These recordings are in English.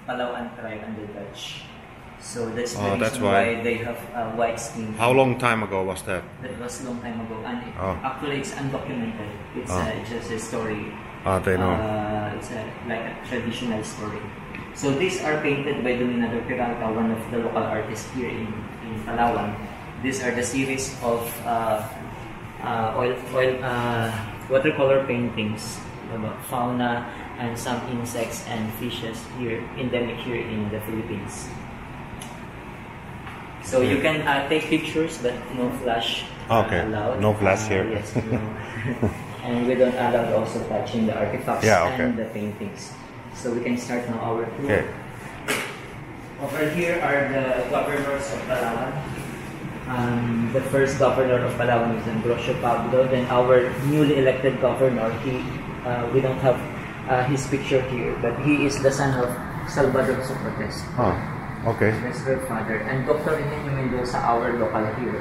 Palawan tribe and the Dutch. So that's the reason why they have white skin. How long time ago was that? That was a long time ago, and actually it's undocumented. It's just a story. They know. It's like a traditional story. So these are painted by Dominador Peralta, one of the local artists here in Palawan. These are the series of watercolor paintings about fauna and some insects and fishes here, endemic here in the Philippines. So you can take pictures, but no flash allowed. No flash here. Yes, no. And we don't allow also touching the artifacts and the paintings. So we can start now our tour. Over here are the governors of Palawan. The first governor of Palawan is Ambrosio Pablo. Then our newly elected governor, we don't have his picture here, but he is the son of Salvador Socotes. That's her father. And Dr. Eugenio Mendoza, our local hero.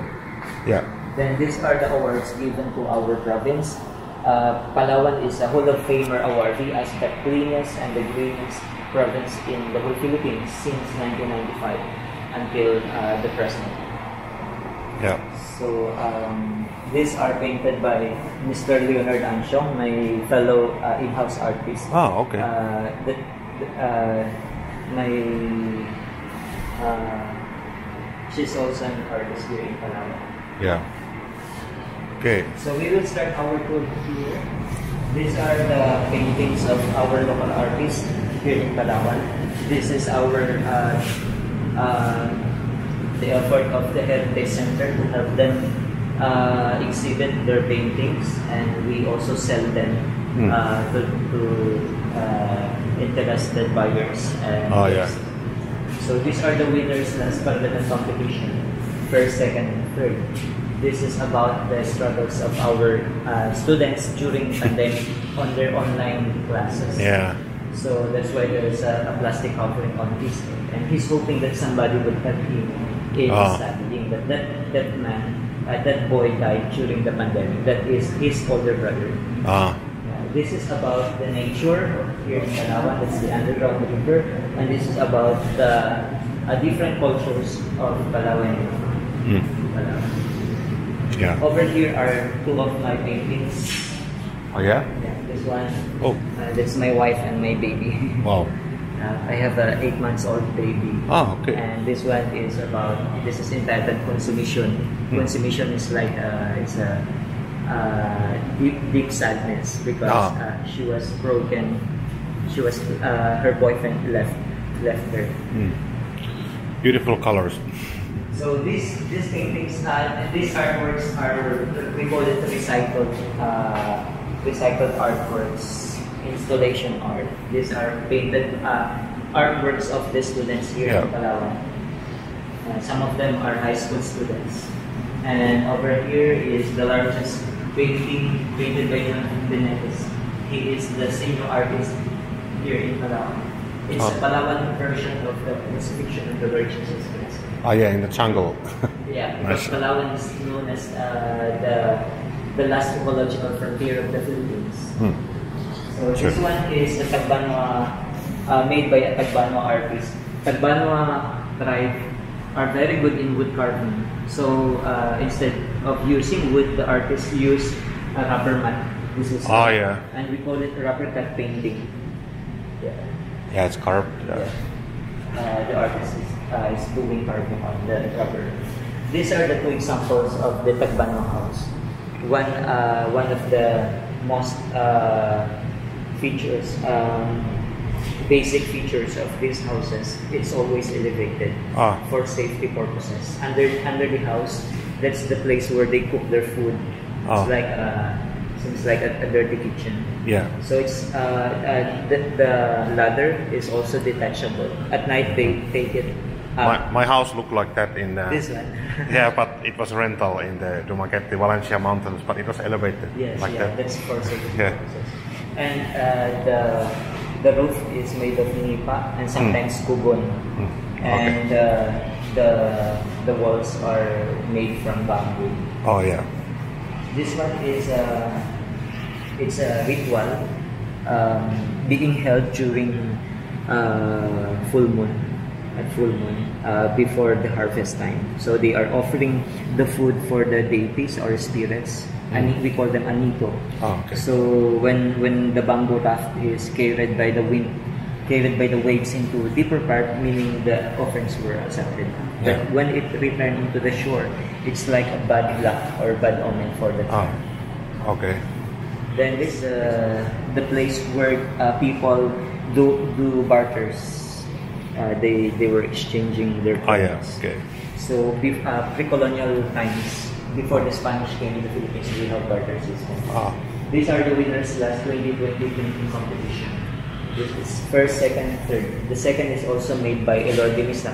Then these are the awards given to our province. Palawan is a Hall of Famer awardee as the cleanest and the greenest province in the whole Philippines since 1995 until the present. So these are painted by Mr. Leonard Ansiong, my fellow in-house artist. She's also an artist here in Palawan. So we will start our tour here. These are the paintings of our local artists here in Palawan. This is our the effort of the Heritage Center to help them exhibit their paintings, and we also sell them to interested buyers. So these are the winners last Parliament competition, first, second, and third. This is about the struggles of our students during pandemic on their online classes. So that's why there is a plastic covering on his head, and he's hoping that somebody would help him in studying. But that boy died during the pandemic. That is his older brother. This is about the nature here in Palawan. That's the underground river, and this is about the different cultures of Palawan. Over here are two of my paintings. This one. That's my wife and my baby. I have an 8 months old baby. And this one is about. This is entitled Consummation. Consummation is like it's a deep sadness because she was broken. She was her boyfriend left her. Beautiful colors. So these paintings, these artworks are, we call it recycled artworks, installation art. These are painted artworks of the students here in Palawan. Some of them are high school students. And over here is the largest painting painted by Jonathan Benetes. He is the senior artist here in Palawan. It's a Palawan version of the crucifixion of the Lord Jesus Christ. In the jungle. Because Palawan is known as the last ecological frontier of the Philippines. So this one is the Tagbanwa, made by a Tagbanwa artist. Tagbanwa tribe are very good in wood carving. So instead of using wood, the artists use a rubber mat. This is and we call it rubber cut painting. It's carved. The artist is doing carving on the rubber. These are the two examples of the Tagbanwa house. One of the most features, basic features of these houses, it's always elevated for safety purposes. Under the house, that's the place where they cook their food. It's like seems like a dirty kitchen. So it's the ladder is also detachable. At night they take it. My house looked like that in this one. but it was rental in the Dumaguete, Valencia mountains, but it was elevated. That. That's for safety purposes. And the roof is made of nipa and sometimes kubon. And the walls are made from bamboo. This one is it's a ritual being held during full moon, before the harvest time. So they are offering the food for the deities or spirits, and we call them anito. Oh, okay. So when the bamboo raft is carried by the wind, carried by the waves into deeper part, meaning the offerings were accepted. Yeah. But when it returned into the shore, it's like a bad luck or bad omen for the tribe. Okay. Then this the place where people do barters. They were exchanging their products. Okay. So pre-colonial times, before the Spanish came in the Philippines, we have barter system. These are the winners last 2020 competition. This is first, second, third. The second is also made by Elordi Misa,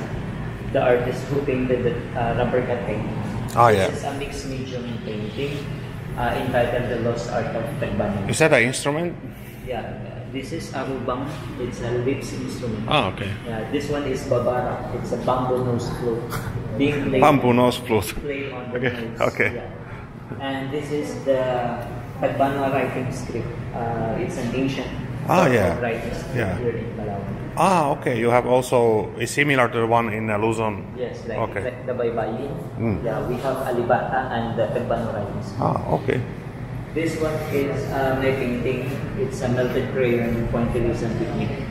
the artist who painted the rubber cut painting. This is a mixed medium painting entitled The Lost Art of Tagbani. Is that an instrument? Yeah, this is arubang. It's a lips instrument. Okay. Yeah, this one is babara. It's a bamboo nose flute. Being played Bamboo nose flute. Play on the nose. Okay. Yeah. And this is the Tagbani writing script. It's an ancient writing script here in Palawan. Okay. You have also is similar to the one in Luzon. Yes, like the Baybayin. Yeah, we have Alibata and the Tagbani writing script. Okay. This one is my painting. It's a melted crayon pointillism technique.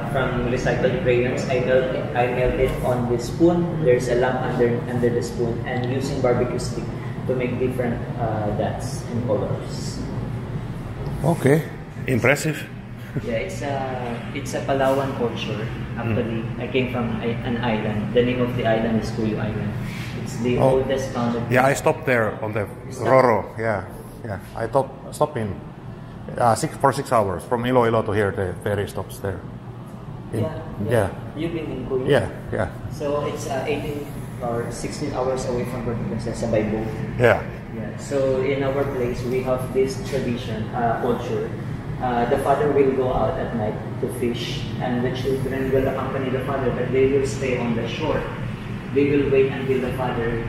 From recycled crayons, I melt it on the spoon. There's a lamp under the spoon, and using barbecue stick to make different dots and colors. Okay, impressive. Yeah, it's a Palawan culture. Actually, I came from an island. The name of the island is Cuyo Island. It's the oldest founded. Yeah, I stopped there on the Roro. Yeah. I stopped in for 6 hours from Iloilo to here. The ferry stops there. You've been in Cuyo? Yeah. So it's 18 or 16 hours away from Princesa by boat. Yeah. So in our place, we have this tradition, culture. The father will go out at night to fish, and the children will accompany the father, but they will stay on the shore. They will wait until the father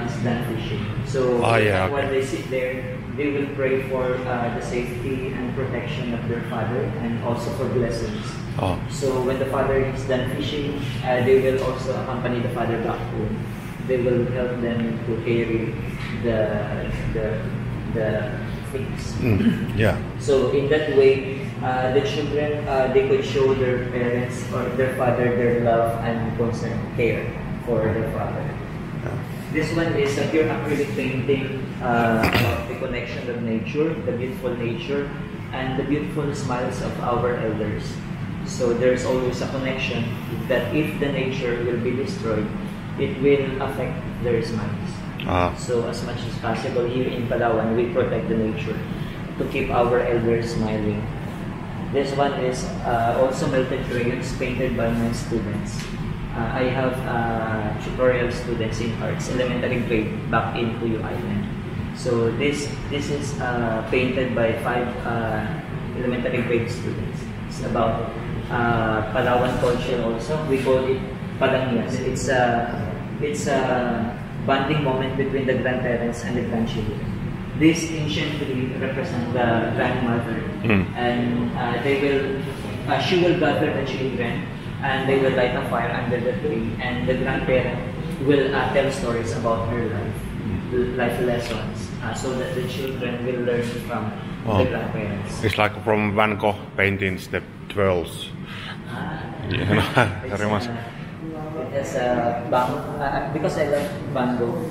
is done fishing. So while they sit there, they will pray for the safety and protection of their father, and also for blessings. So when the father is done fishing, they will also accompany the father back home. They will help them to carry the things. So in that way, the children they could show their parents or their father their love and concern, care for their father. This one is a pure acrylic painting about the connection of nature, the beautiful nature, and the beautiful smiles of our elders. So there's always a connection that if the nature will be destroyed, it will affect their smiles. So as much as possible here in Palawan, we protect the nature to keep our elders smiling. This one is also melted crayons painted by my students. I have tutorial students in arts, elementary grade, back in Cuyo Island. So this is painted by 5 elementary grade students. It's about Palawan culture also. We call it Palangnias. It's a bonding moment between the grandparents and the grandchildren. This ancient tree represents the grandmother, and she will gather the children, and they will light a fire under the tree, and the grandparent will tell stories about her life lessons, so that the children will learn from the grandparents. It's like from Van Gogh paintings, the 12s. Because I love Van Gogh.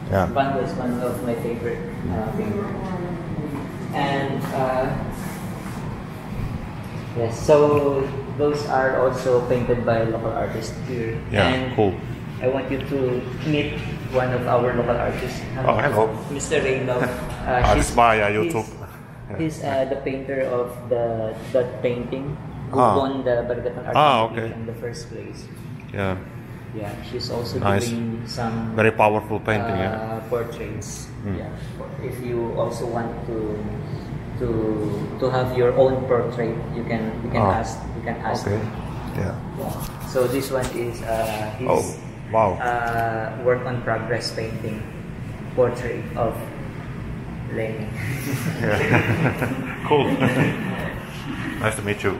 Van Gogh is one of my favorite painters. And so those are also painted by local artists here. And cool. I want you to meet one of our local artists. Hello. Mr. Reynold. He's via YouTube. He's the painter of that painting who won the Bargatan Art Competition in the first place. She's also doing some very powerful painting. Portraits. If you also want to have your own portrait, you can ask him. So this one is his work on progress painting, portrait of Lenny. Cool. Nice to meet you.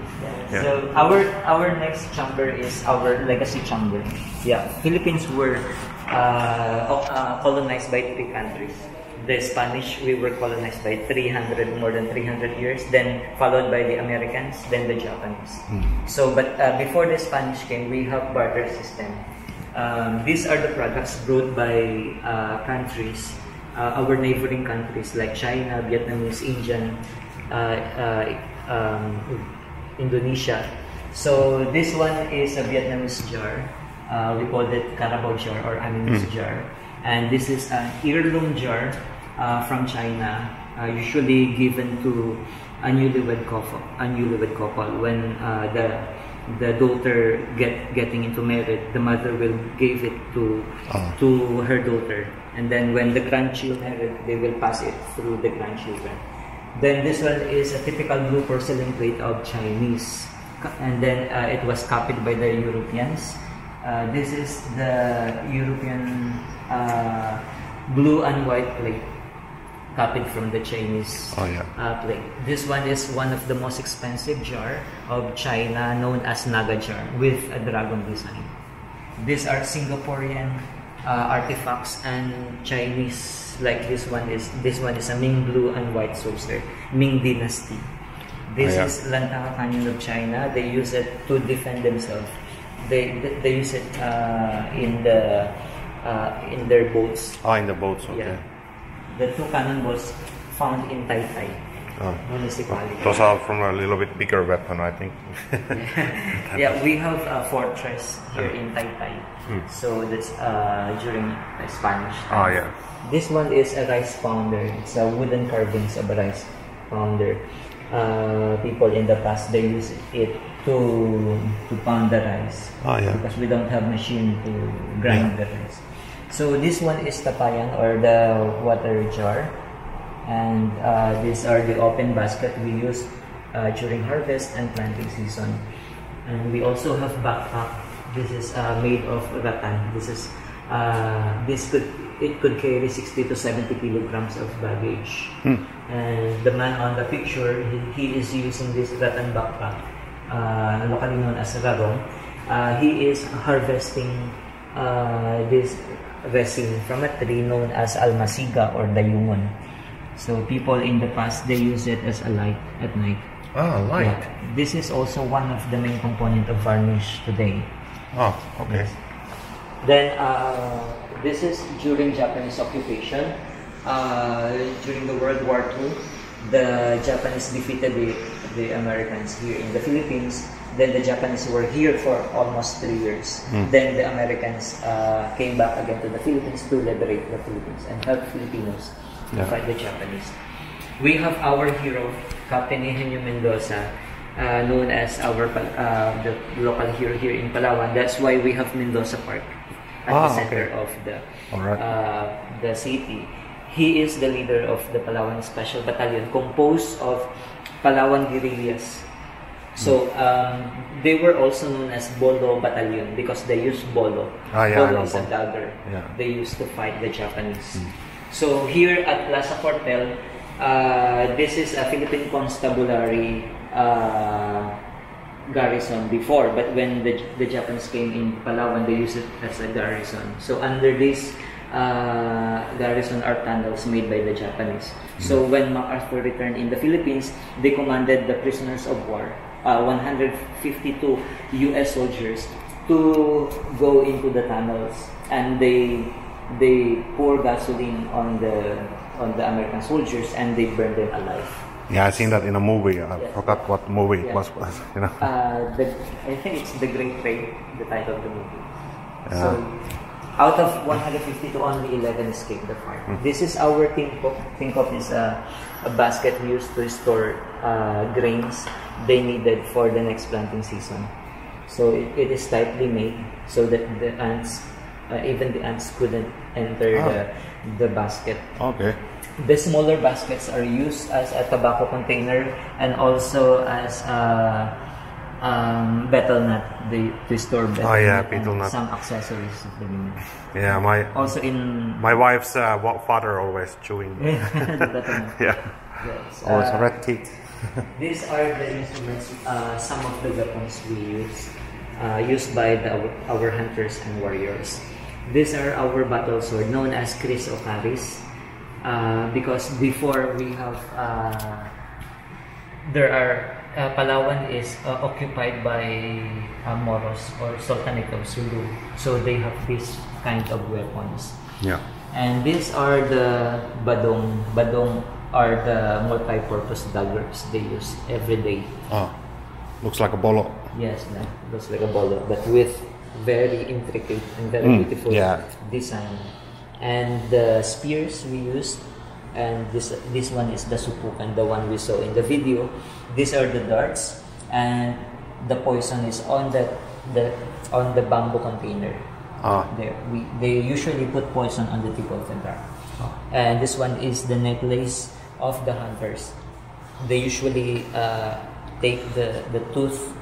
Yeah. So our next chamber is our legacy chamber. Yeah, Philippines were colonized by 3 countries. The Spanish, we were colonized by more than 300 years, then followed by the Americans, then the Japanese. So, but before the Spanish came, we have barter system. These are the products brought by countries, our neighboring countries like China, Vietnamese, Indian, Indonesia. So this one is a Vietnamese jar. We call it carabao jar or animus jar. And this is an heirloom jar from China, usually given to a newlywed couple. When the daughter getting into marriage, the mother will give it to her daughter, and then when the grandchildren married, they will pass it through the grandchildren. Then this one is a typical blue porcelain plate of Chinese, and then it was copied by the Europeans. This is the European blue and white plate, copied from the Chinese plate. This one is one of the most expensive jar of China, known as Naga jar, with a dragon design. These are Singaporean artifacts, and Chinese, like this one is a Ming blue and white saucer, Ming Dynasty. This is Lantaka Canyon of China. They use it to defend themselves. They use it in their boats. In the boats, okay. Yeah. The 2 cannonballs found in Liity municipality. Those are from a little bit bigger weapon, I think. Yeah, we have a fortress here in Liity. So that's during Spanish time. This one is a rice pounder. It's a wooden carvings of a rice pounder. People in the past, they use it to pound the rice because we don't have machine to grind the rice. So this one is tapayan, or the water jar, and these are the open basket we use during harvest and planting season. And we also have backpack. This is made of rattan. It could carry 60 to 70 kilograms of baggage. And the man on the picture, he is using this rattan backpack, locally known as rarong. He is harvesting this resin from a tree known as almasiga or dayungon. So people in the past, they use it as a light at night. Light. Yeah. This is also one of the main component of varnish today. Okay. Yes. Then this is during Japanese occupation. During the World War II, the Japanese defeated the Americans here in the Philippines. Then the Japanese were here for almost 3 years. Then the Americans came back again to the Philippines to liberate the Philippines and help Filipinos to fight the Japanese. We have our hero, Captain Eugenio Mendoza, known as the local hero here in Palawan. That's why we have Mendoza Park at the center of the city. He is the leader of the Palawan Special Battalion, composed of Palawan guerrillas. So they were also known as Bolo Battalion because they used bolo. Bolo is a dagger. They used to fight the Japanese. So here at Plaza Cuartel, this is a Philippine Constabulary garrison before, but when the Japanese came in Palawan, they used it as a garrison. So under this garrison are tunnels made by the Japanese. So when MacArthur returned in the Philippines, they commanded the prisoners of war, 152 US soldiers, to go into the tunnels, and they pour gasoline on the American soldiers and they burn them alive. Yeah, I've seen that in a movie. I forgot what movie it was. You know. I think it's The Great Raid, the title of the movie. So, out of 152, only 11 escaped the fire. This is our tingkop. Tingkop is a basket used to store grains they needed for the next planting season. So it is tightly made so that the ants, even the ants, couldn't enter the basket. Okay. The smaller baskets are used as a tobacco container and also as a betel nut to store betel nut. Some accessories of the women. Yeah, my wife's father always chewing. The betel nut. Yeah. Yes. Always a red cake. These are the instruments, some of the weapons we use, used by our hunters and warriors. These are our battle sword, known as Kris o Karis, because before we have, Palawan is occupied by Moros or Sultanate of Sulu, so they have this kind of weapons. Yeah. And these are the badong. Badong are the multi-purpose daggers they use every day. Looks like a bolo. Yes, looks like a bolo, but with very intricate and very beautiful design. And the spears we use, and this one is the supukan, the one we saw in the video. These are the darts, and the poison is on the bamboo container. There, they usually put poison on the tip of the dart. And this one is the necklace of the hunters. They usually take the tooth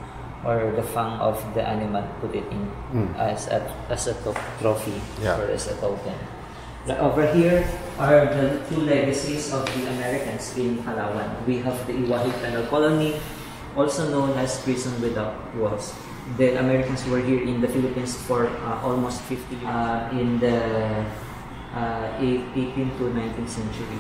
or the fang of the animal, put it in as a trophy or as a token. Over here are the two legacies of the Americans in Palawan. We have the Iwahi Penal Colony, also known as prison without walls. The Americans were here in the Philippines for almost 50 years, in the 18th to 19th century.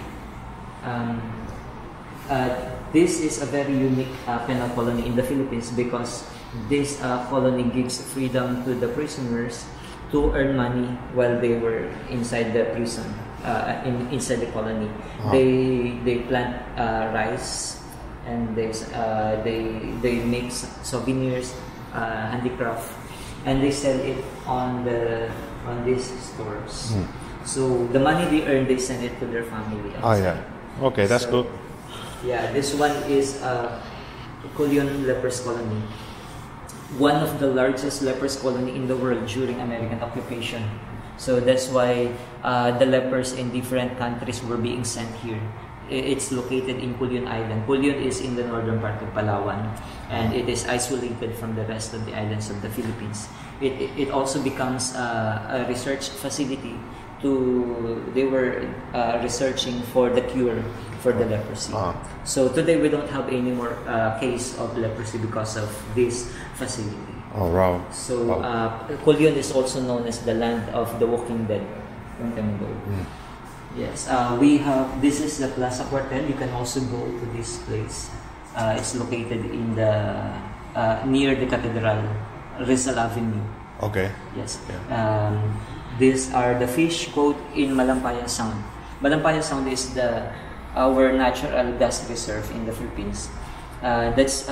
This is a very unique penal colony in the Philippines because this colony gives freedom to the prisoners to earn money while they were inside the prison, inside the colony. They plant rice, and they make souvenirs, handicraft, and they sell it on these stores. So the money they earn, they send it to their family. Okay, that's good. Yeah, this one is Culion Lepers Colony, one of the largest lepers colony in the world during American occupation. So that's why the lepers in different countries were being sent here. It's located in Culion Island. Culion is in the northern part of Palawan, and it is isolated from the rest of the islands of the Philippines. It also becomes a research facility. They were researching for the cure for the leprosy. So today we don't have any more case of leprosy because of this facility. Oh wow! So Culion is also known as the land of the Walking Dead. Yes, we have. This is the Plaza Cuartel. You can also go to this place. It's located in the near the Cathedral, Rizal Avenue. Okay. Yes. Yeah. These are the fish caught in Malampaya Sound. Malampaya Sound is our natural gas reserve in the Philippines. That's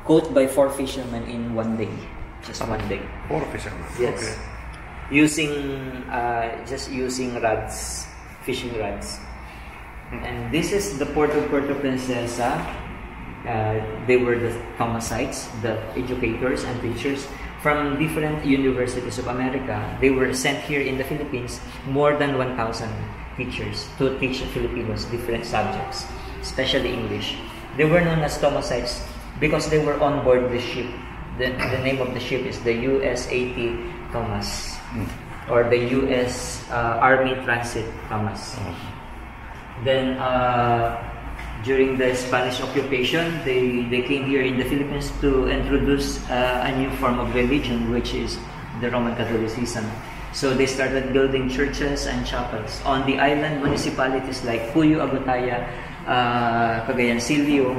caught by 4 fishermen in one day, just one day. 4 fishermen. Yes. Okay. Using rods, fishing rods. And this is the port of Puerto Princesa. They were the Thomasites, the educators and teachers from different universities of America. They were sent here in the Philippines, more than 1,000 teachers to teach Filipinos different subjects, especially English. They were known as Thomasites because they were on board the ship. The name of the ship is the US-80 Thomas, or the US Army Transit Thomas. Then during the Spanish occupation, they came here in the Philippines to introduce a new form of religion, which is the Roman Catholicism. So they started building churches and chapels. On the island municipalities like Puyo, Agutaya, Cagayancillo,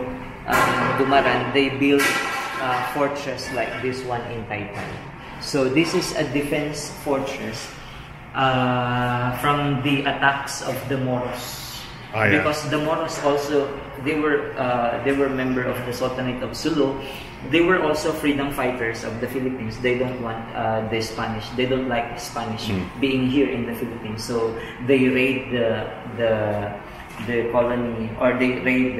Dumaran, they built fortress like this one in Taytay. So this is a defense fortress from the attacks of the Moros. Because the Moros also, they were member of the Sultanate of Sulu. They were also freedom fighters of the Philippines. They don't want the Spanish. They don't like Spanish being here in the Philippines. So they raid the colony, or they raid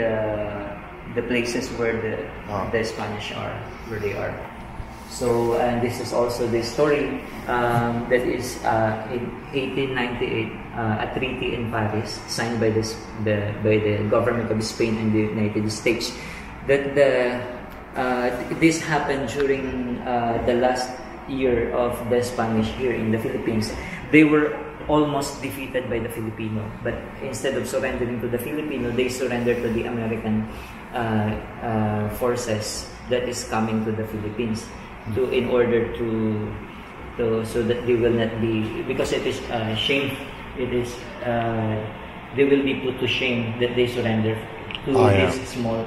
the places where the Spanish are, where they are. So, and this is also the story that is in 1898, a treaty in Paris signed by the government of Spain and the United States. That this happened during the last year of the Spanish here in the Philippines. They were almost defeated by the Filipino. But instead of surrendering to the Filipino, they surrendered to the American forces that is coming to the Philippines, in order to so that they will not be, because it is shame. It is they will be put to shame that they surrender to this small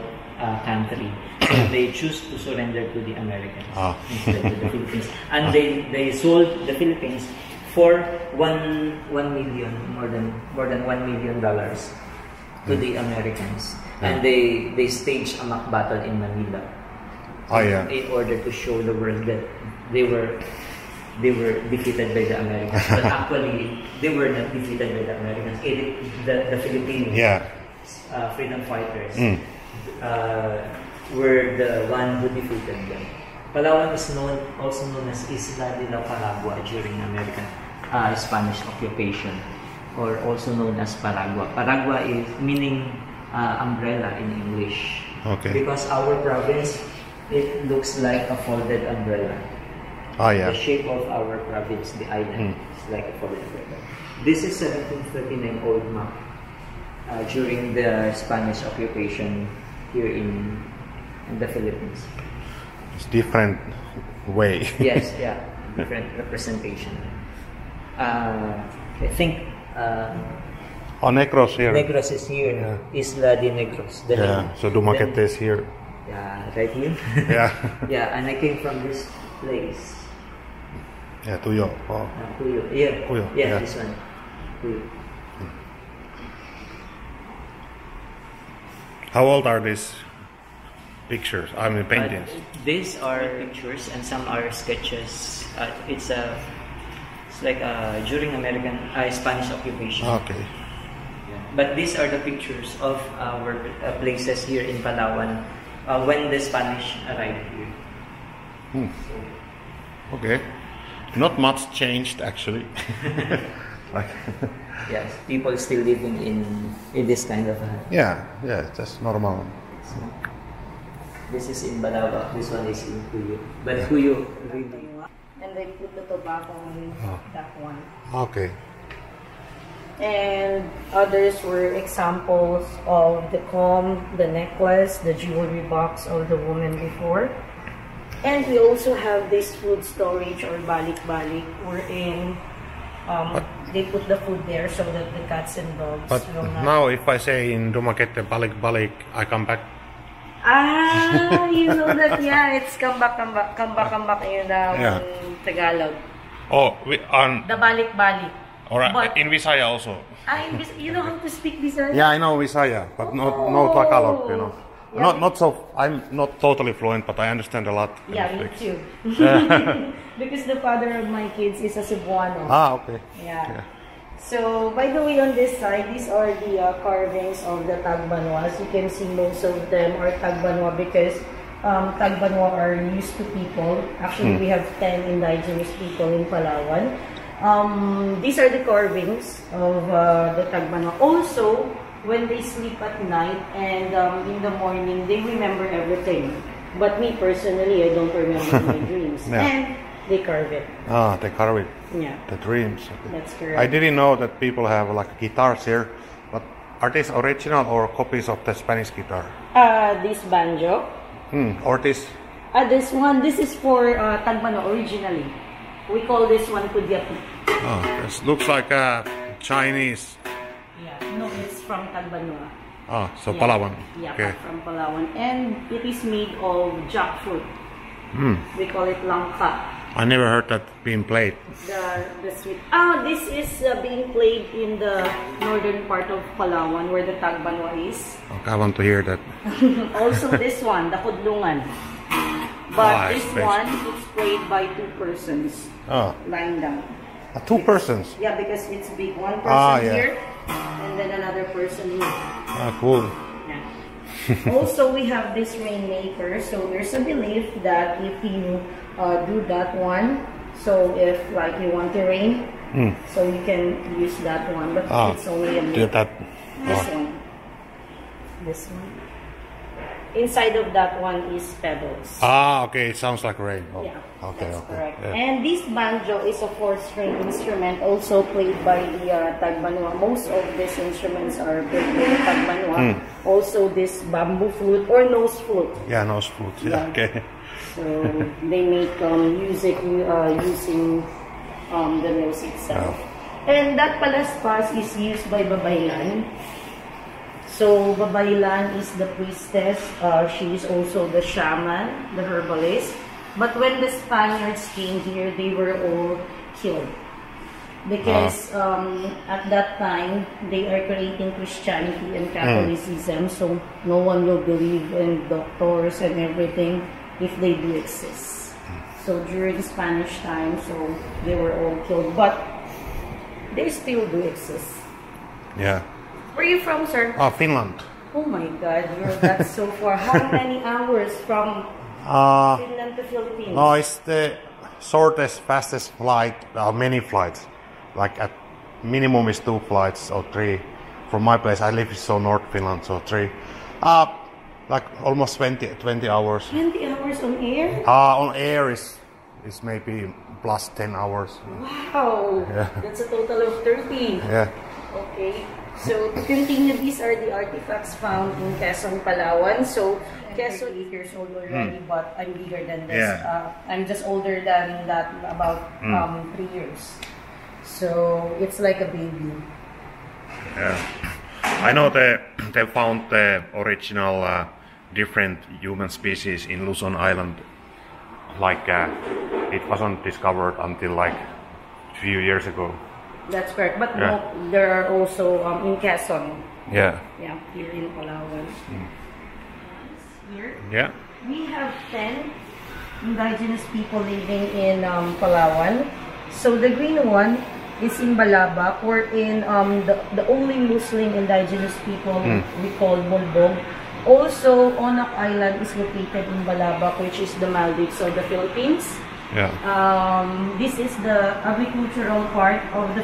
country. So they choose to surrender to the Americans instead of the Philippines, and they sold the Philippines for $1 million, more than $1 million to the Americans, and they staged a mock battle in Manila in order to show the world that they were defeated by the Americans, but actually they were not defeated by the Americans. The Filipino freedom fighters were the one who defeated them. Palawan is also known as Isla de la Paragua during American Spanish occupation, or also known as Paragua. Paragua is meaning umbrella in English. Okay. Because our province, it looks like a folded umbrella. The shape of our province, the island, is like a folded umbrella. This is 1739 old map during the Spanish occupation here in the Philippines. It's different way. Yes, different representation. I think Negros here. Negros is here. Isla de Negros. So Dumaguete is here. Yeah, right here. And I came from this place. Tuyo. Tuyo. Tuyo. This one. Tuyo. How old are these pictures? I mean paintings. These are pictures and some are sketches. It's like during American Spanish occupation. Okay. But these are the pictures of our places here in Palawan when the Spanish arrived here. Okay. Not much changed actually. Yes, people still living in this kind of that's normal. So, this is in Balawa, this one is in Cuyo. But Cuyo really. And they put the tobacco on that one. Okay. And others were examples of the comb, the necklace, the jewelry box of the woman before. And we also have this food storage or balik-balik wherein they put the food there so that the cats and dogs will not... Now if I say in Dumaguete balik-balik, I come back. You know that, it's come back in Tagalog. The balik-balik. Or in Visaya also. You know how to speak Visaya? Yeah, I know Visaya, but no Tagalog, you know. Not so. I'm not totally fluent, but I understand a lot. Me too. Because the father of my kids is a Cebuano. Okay. Yeah. So, by the way, on this side, these are the carvings of the Tagbanwa. As you can see, most of them are Tagbanwa because Tagbanwa are used to people. Actually, we have 10 indigenous people in Palawan. These are the carvings of the Tagbanwa. Also, when they sleep at night and in the morning, they remember everything. But me personally, I don't remember my dreams. And they carve it. They carve it. Yeah. The dreams. That's correct. I didn't know that people have like guitars here, but are these original or copies of the Spanish guitar? This banjo. Or this? This is for Tagbanwa originally. We call this one Kudyapi. This looks like Chinese. No, it's from Tagbanwa. So Palawan. Yeah, from Palawan. And it is made of jackfruit. We call it langka. I never heard that being played. The sweet. This is being played in the northern part of Palawan where the Tagbanwa is. Okay, I want to hear that. Also this one, the kudlungan. But this one, it's played by 2 persons lying down. 2 persons? Yeah, because it's big. One person here and then another person here. Cool. Yeah. Also, we have this rainmaker. So there's a belief that if you do that one, so if like you want to rain, so you can use that one. But it's only a this one. This one. inside of that one is pebbles. Ah, okay. It sounds like rain. Oh. Yeah, okay, that's okay. correct. Yeah. And this banjo is a 4-string instrument, also played by the Tagbanwa. Most of these instruments are played by the Tagbanwa. Also, this bamboo flute or nose flute. Yeah, nose flute. Yeah. Okay. So they make music using the nose itself. Oh. And that palaspas is used by Babaylan. So Babaylan is the priestess. She is also the shaman, the herbalist. But when the Spaniards came here, they were all killed. Because at that time, they are creating Christianity and Catholicism. So no one will believe in doctors and everything if they do exist. So during Spanish time, so they were all killed. But they still do exist. Yeah. Where are you from, sir? Finland. Oh my God, that's so far. How many hours from Finland to Philippines? No, it's the shortest, fastest flight. Many flights. Like at minimum is 2 flights or 3. From my place, I live in North Finland, so 3. Like almost 20 hours. 20 hours on air? On air is maybe plus 10 hours. Wow, yeah. That's a total of 30. Yeah. Okay. So to continue, these are the artifacts found in Quezon, Palawan. So Quezon is 8 years old already, but I'm bigger than this. Yeah. I'm just older than that, about 3 years. So it's like a baby. Yeah. I know they found the original different human species in Luzon Island. Like it wasn't discovered until like a few years ago. That's correct, but no, there are also in Quezon. Yeah. Yeah, here in Palawan. Here, yeah, we have 10 indigenous people living in Palawan. So the green one is in Balaba, or in the only Muslim indigenous people we call Mulbog. Also, Onak Island is located in Balaba, which is the Maldives of the Philippines. Yeah. This is the agricultural part of the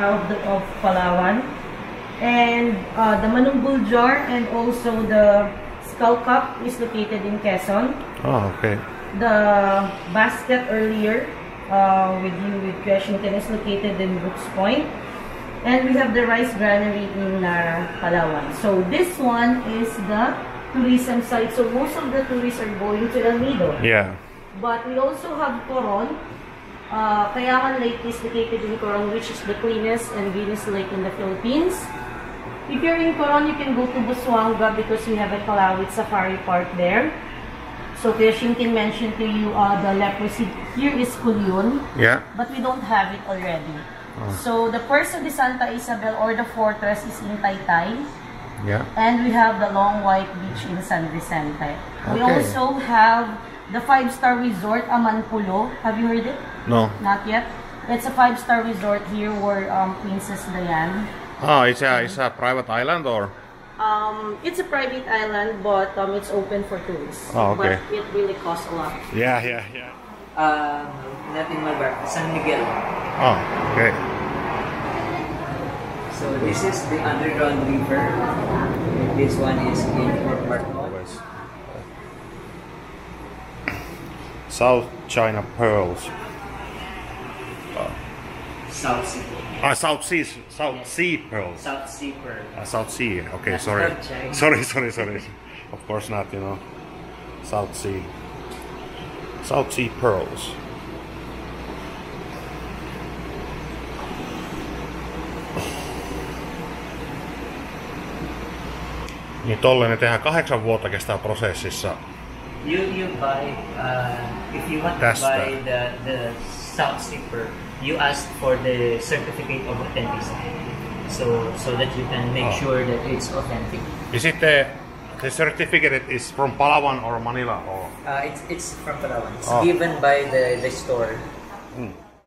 of Palawan, and the Manumbul jar and also the skull cup is located in Quezon. Oh, okay. The basket earlier with Quezon is located in Brooks Point, and we have the rice granary in Palawan. So this one is the tourism site. So most of the tourists are going to El Nido. Yeah. But we also have Coron. Kayahan Lake is located in Coron, which is the cleanest and greenest lake in the Philippines. If you're in Coron, you can go to Busuanga because we have a Kalawit Safari Park there. So Kuya Shinting mentioned to you the leprosy. Here is Culion. Yeah. But we don't have it already. So the Puerto de Santa Isabel or the fortress is in Taytay. Yeah. And we have the Long White Beach in San Vicente. Okay. We also have the 5-star resort, Amanpulo. Have you heard it? No. Not yet. It's a 5-star resort here where Princesa Diane. Oh, it's a private island or? It's a private island, but it's open for tourists. Oh, okay. But it really costs a lot. Yeah. Not in Malbar, San Miguel. Oh, okay. So this is the underground river. This one is in Puerto. South China pearls. South Sea. South Sea pearls. South Sea pearl. South Sea. Okay, That's sorry. not China. Sorry. Of course not. You know, South Sea. South Sea pearls. Niin tolleen tehdään 8 vuotta kestää prosessissa. You buy if you want to buy the South Sea pearl, you ask for the certificate of authenticity, so that you can make sure that it's authentic. Is it the certificate is from Palawan or Manila or? It's from Palawan. It's given by the store.